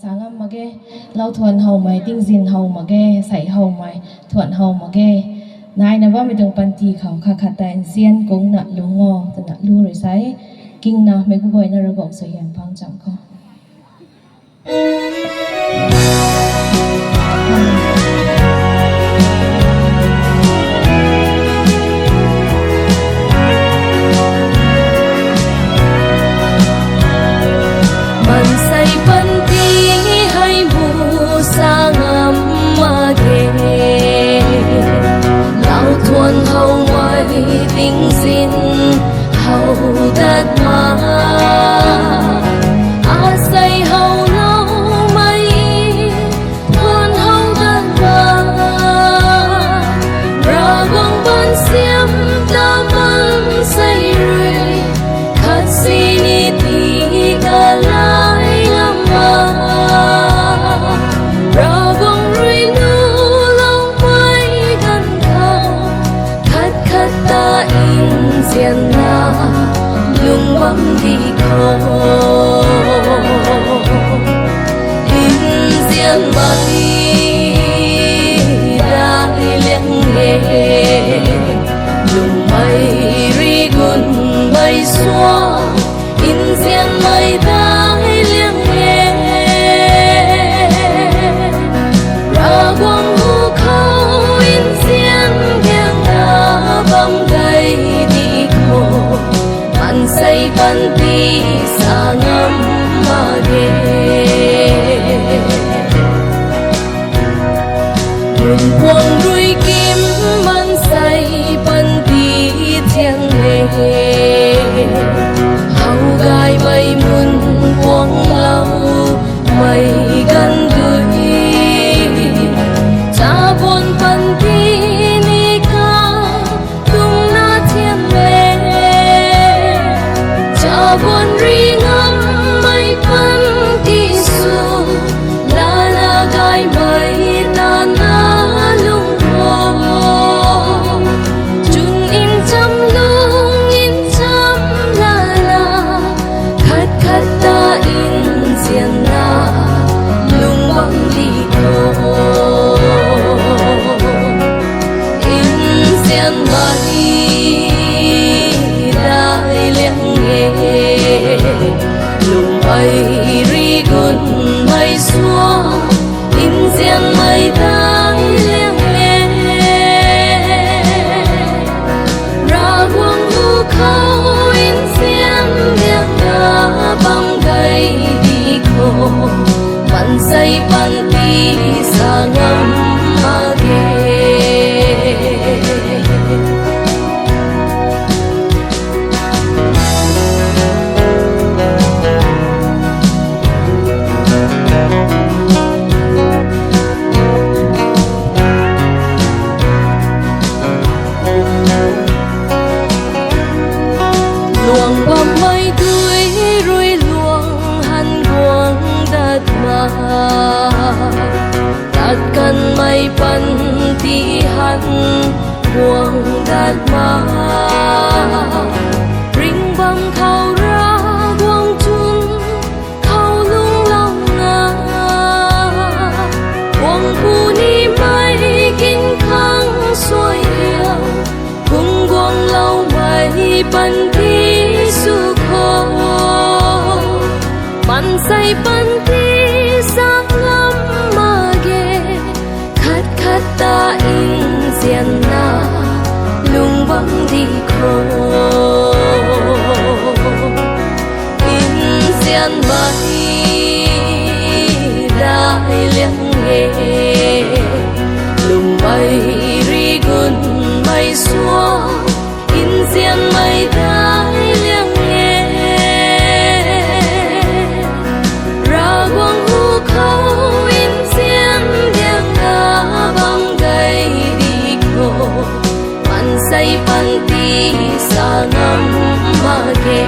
sáng mà cái lau thuần hầu mày tinh gìn hầu mà cái sảy hầu mày thuần hầu mà cái nãy nãy mình đồng pan tì khảo khát khát tại xiên cũng nặng lú ngò từ nặng lú rồi sấy kinh na mấy cái gọi nó rồi gọng sợi hàng phăng chẳng có tinh xin hầu đất mà say hầu lâu mây thuần hầu đất mà ra vòng ban xiêm ta mang say rơi khát xin đi thì cả lại làm mà ra vòng rơi lưu lâu mây gần thao khát khát ta in diện na lung băng đi khô in diện mây đại liêng nghề lung mây ri gun mây xóa in diện mây đại liêng nghề ra quang hú khâu in diện ngang na băng gây đi khô man say ban ti sa ngam ma ge đường quang đuôi kim man say ban ti thiêng lệ hau gai mây mun quang lâu mây gần gửi cha buồn ban ti ni ca tung na thiêng lệ cha buồn ri ngắm mây ban ti su la la gai mây ta na lung hồ chun in chăm lung in chăm la la khát khát ta in diện na lung băng đi khô in diện mây đại liêng nghề lung mây ri gun mây xóa in diện mây đại liêng nghề ra quang hú khâu in diện ngang na băng gây đi khô man say ban ti sa ngam ma ge luồng bom mây tươi rui luồng hằn quang đất mà đất cần mây pan ti hằn quang đất mà ring băng khâu ra quang chun khâu lung long na quang pu ni mây kinh khang xoay yêu cùng quang lâu mây pan ti su khô man say ban ti sa ngam ma ge khát khát ta in diện na lung băng đi khô in diện mây đại liêng nghề lung mây ri gun mây xóa in diện mây đại liêng nghề ra quang hú khâu in diện ngang na băng gây đi khô man say ban ti sa ngam ma ge